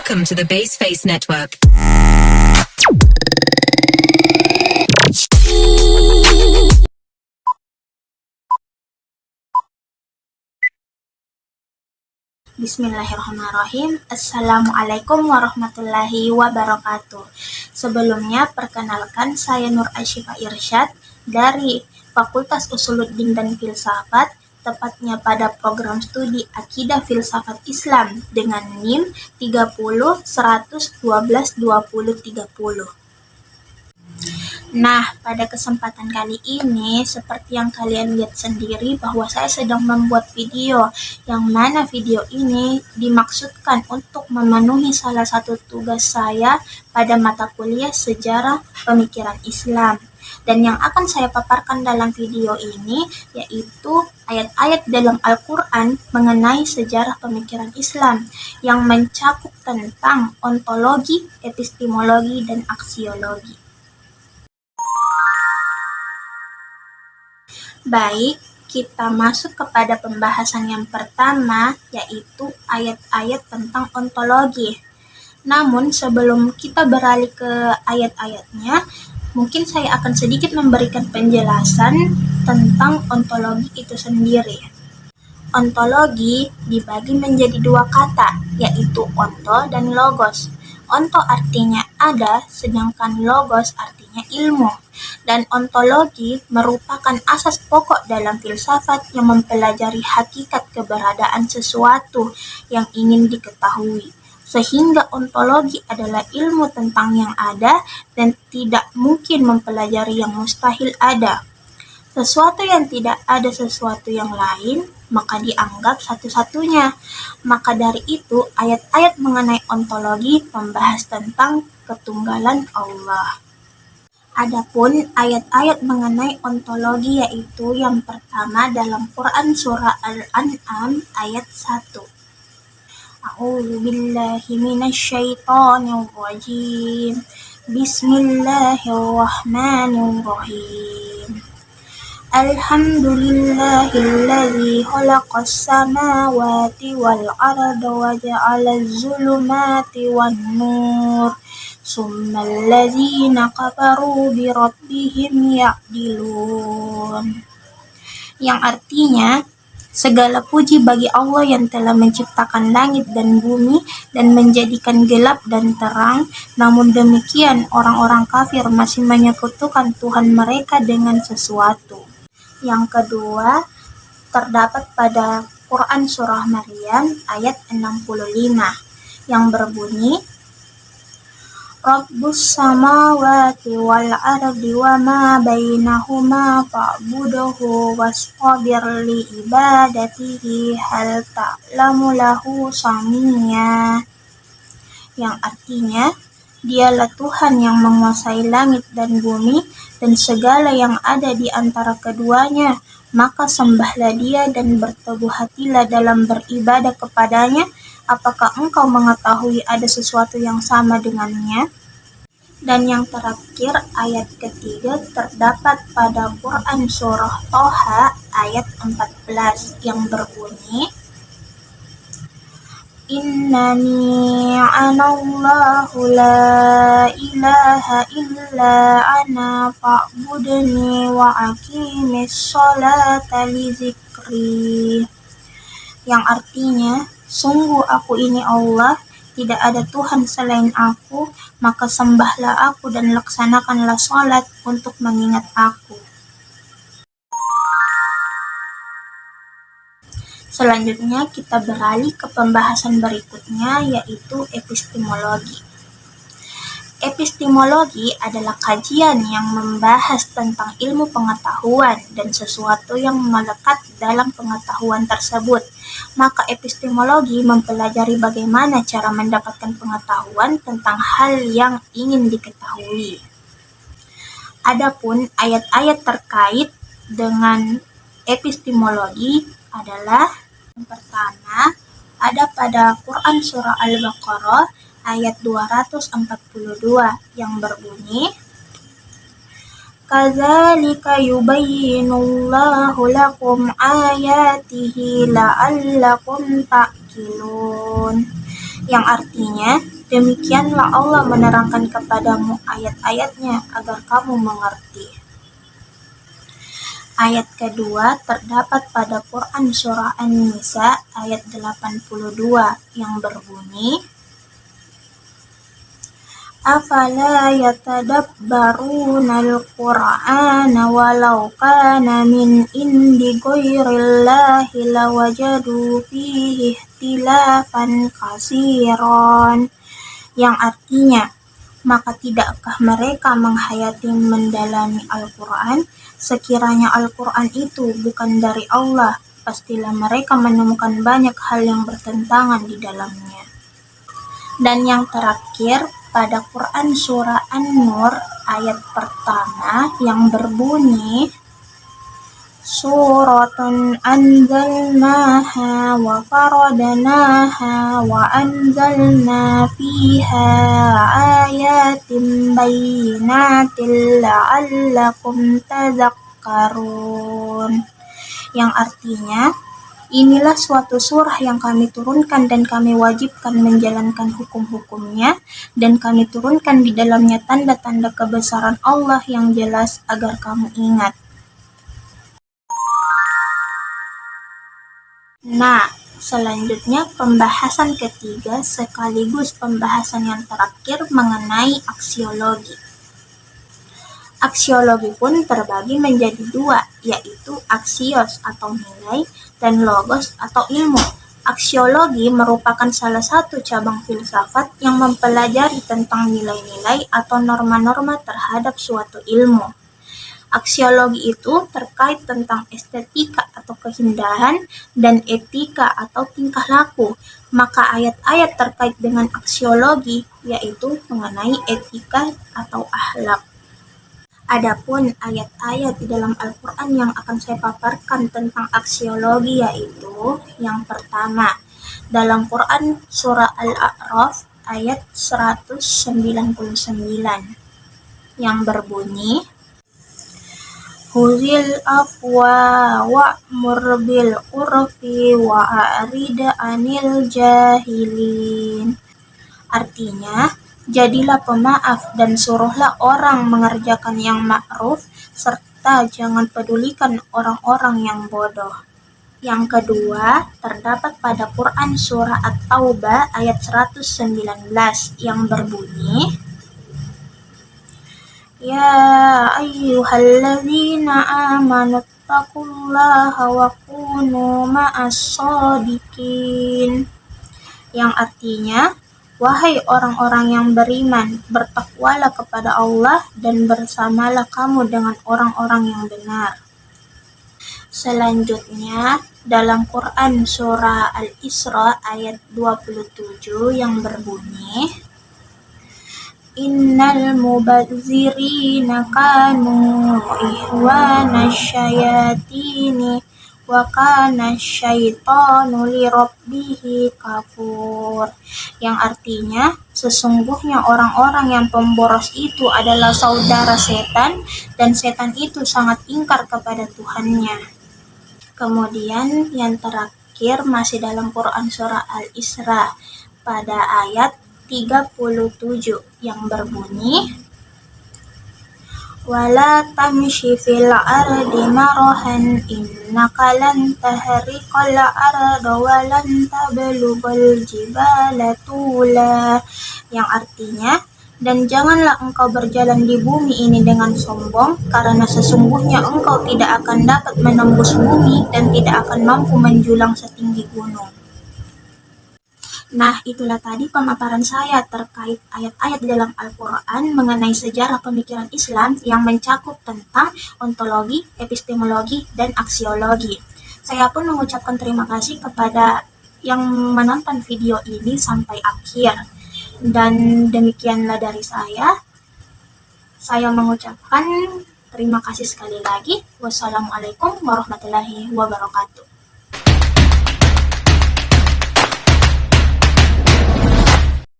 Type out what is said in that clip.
Welcome to the Baseface Network. Bismillahirrahmanirrahim. Assalamualaikum warahmatullahi wabarakatuh. Sebelumnya, perkenalkan saya Nur Ashifa Irsyad dari Fakultas Usuluddin dan Filsafat, tepatnya pada program studi Akidah Filsafat Islam dengan NIM 30 100 12 20 30. Nah, pada kesempatan kali ini, seperti yang kalian lihat sendiri bahwa saya sedang membuat video, yang mana video ini dimaksudkan untuk memenuhi salah satu tugas saya pada mata kuliah Sejarah Pemikiran Islam. Dan yang akan saya paparkan dalam video ini yaitu ayat-ayat dalam Al-Quran mengenai sejarah pemikiran Islam yang mencakup tentang ontologi, epistemologi, dan aksiologi. Baik, kita masuk kepada pembahasan yang pertama, yaitu ayat-ayat tentang ontologi. Namun, sebelum kita beralih ke ayat-ayatnya, mungkin saya akan sedikit memberikan penjelasan tentang ontologi itu sendiri. Ontologi dibagi menjadi dua kata, yaitu onto dan logos. Onto artinya ada, sedangkan logos artinya ilmu. Dan ontologi merupakan asas pokok dalam filsafat yang mempelajari hakikat keberadaan sesuatu yang ingin diketahui. Sehingga ontologi adalah ilmu tentang yang ada dan tidak mungkin mempelajari yang mustahil ada. Sesuatu yang tidak ada sesuatu yang lain, maka dianggap satu-satunya. Maka dari itu, ayat-ayat mengenai ontologi membahas tentang ketunggalan Allah. Adapun ayat-ayat mengenai ontologi yaitu yang pertama dalam Quran surah Al-An'am ayat 1. A'udzu billahi minasyaitonir rajim. Bismillahirrahmanirrahim. Alhamdulillahilladzi khalaqas samawati wal arda wa ja'alaz zulumati wan nur. Summal ladzina kafaru bi rabbihim ya'dilun. Yang artinya, segala puji bagi Allah yang telah menciptakan langit dan bumi dan menjadikan gelap dan terang, namun demikian orang-orang kafir masih menyekutukan Tuhan mereka dengan sesuatu. Yang kedua, terdapat pada Quran surah Maryam ayat 65 yang berbunyi, Rabbus samawati wal ardi wa ma bainahuma fa'budhu wastabir li ibadatihi hal ta'lamu lahu samiyya. Yang artinya, dialah Tuhan yang menguasai langit dan bumi dan segala yang ada di antara keduanya, maka sembahlah dia dan berteguh hatilah dalam beribadah kepadanya. Apakah engkau mengetahui ada sesuatu yang sama dengannya? Dan yang terakhir, ayat ketiga terdapat pada Quran surah Toha ayat 14 yang berbunyi, Innani anallahu la ilaha illa ana fa'budni wa aqimis sholata li zikri. Yang artinya, sungguh aku ini Allah, tidak ada Tuhan selain aku, maka sembahlah aku dan laksanakanlah sholat untuk mengingat aku. Selanjutnya kita beralih ke pembahasan berikutnya, yaitu epistemologi. Epistemologi adalah kajian yang membahas tentang ilmu pengetahuan dan sesuatu yang melekat dalam pengetahuan tersebut. Maka epistemologi mempelajari bagaimana cara mendapatkan pengetahuan tentang hal yang ingin diketahui. Adapun ayat-ayat terkait dengan epistemologi adalah yang pertama ada pada Quran surah Al-Baqarah ayat 242 yang berbunyi, Kadzalika yubayyinullahu lakum ayatihi la'allakum ta'qilun. Yang artinya, Demikianlah Allah menerangkan kepadamu ayat-ayatnya agar kamu mengerti. Ayat kedua terdapat pada Quran Surah An-Nisa ayat 82 yang berbunyi, Afala yatadabbaruna al-Qur'ana walau kana min indi ghairillahi lawajadu fihi ikhtilafan katsiran, yang artinya, maka tidakkah mereka menghayati mendalami Al-Quran? Sekiranya Al-Quran itu bukan dari Allah, pastilah mereka menemukan banyak hal yang bertentangan di dalamnya. Dan yang terakhir, pada Quran Surah An-Nur ayat pertama yang berbunyi, Suratun anzalnaha wa faradnaha wa anzalna fiha ayatin bayyinatin la'allakum tadhakkarun, yang artinya, inilah suatu surah yang kami turunkan dan kami wajibkan menjalankan hukum-hukumnya, dan kami turunkan di dalamnya tanda-tanda kebesaran Allah yang jelas agar kamu ingat. Nah, selanjutnya pembahasan ketiga sekaligus pembahasan yang terakhir mengenai aksiologi. Aksiologi pun terbagi menjadi dua, yaitu aksios atau nilai dan logos atau ilmu. Aksiologi merupakan salah satu cabang filsafat yang mempelajari tentang nilai-nilai atau norma-norma terhadap suatu ilmu. Aksiologi itu terkait tentang estetika atau keindahan dan etika atau tingkah laku. Maka ayat-ayat terkait dengan aksiologi yaitu mengenai etika atau akhlak. Adapun ayat-ayat di dalam Al-Quran yang akan saya paparkan tentang aksiologi yaitu yang pertama, dalam Quran Surah Al-A'raf ayat 199 yang berbunyi, Huzil afwa wa'mur bil urfi wa'arid anil jahilin. Artinya, jadilah pemaaf dan suruhlah orang mengerjakan yang ma'ruf, serta jangan pedulikan orang-orang yang bodoh. Yang kedua, terdapat pada Quran Surah At-Taubah ayat 119 yang berbunyi, Ya ayyuhalladzina amanu taqullaha wa kunu ma'as shadiqin, yang artinya, wahai orang-orang yang beriman, bertakwalah kepada Allah dan bersamalah kamu dengan orang-orang yang benar. Selanjutnya, dalam Quran Surah Al-Isra ayat 27 yang berbunyi, Innal mubazzirina kanu ikhwana syayatini wa kana syaitanu lirabbihi kafur, yang artinya, sesungguhnya orang-orang yang pemboros itu adalah saudara setan dan setan itu sangat ingkar kepada Tuhannya. Kemudian yang terakhir masih dalam Quran Surah Al-Isra pada ayat 37 yang berbunyi, Wala tamshi fil ardi marahan innaka lan tahriqal arda wa lan tablughal jibala tula, yang artinya, dan janganlah engkau berjalan di bumi ini dengan sombong, karena sesungguhnya engkau tidak akan dapat menembus bumi dan tidak akan mampu menjulang setinggi gunung. Nah, itulah tadi pemaparan saya terkait ayat-ayat di dalam Al-Quran mengenai sejarah pemikiran Islam yang mencakup tentang ontologi, epistemologi, dan aksiologi. Saya pun mengucapkan terima kasih kepada yang menonton video ini sampai akhir. Dan demikianlah dari saya. Saya mengucapkan terima kasih sekali lagi. Wassalamualaikum warahmatullahi wabarakatuh.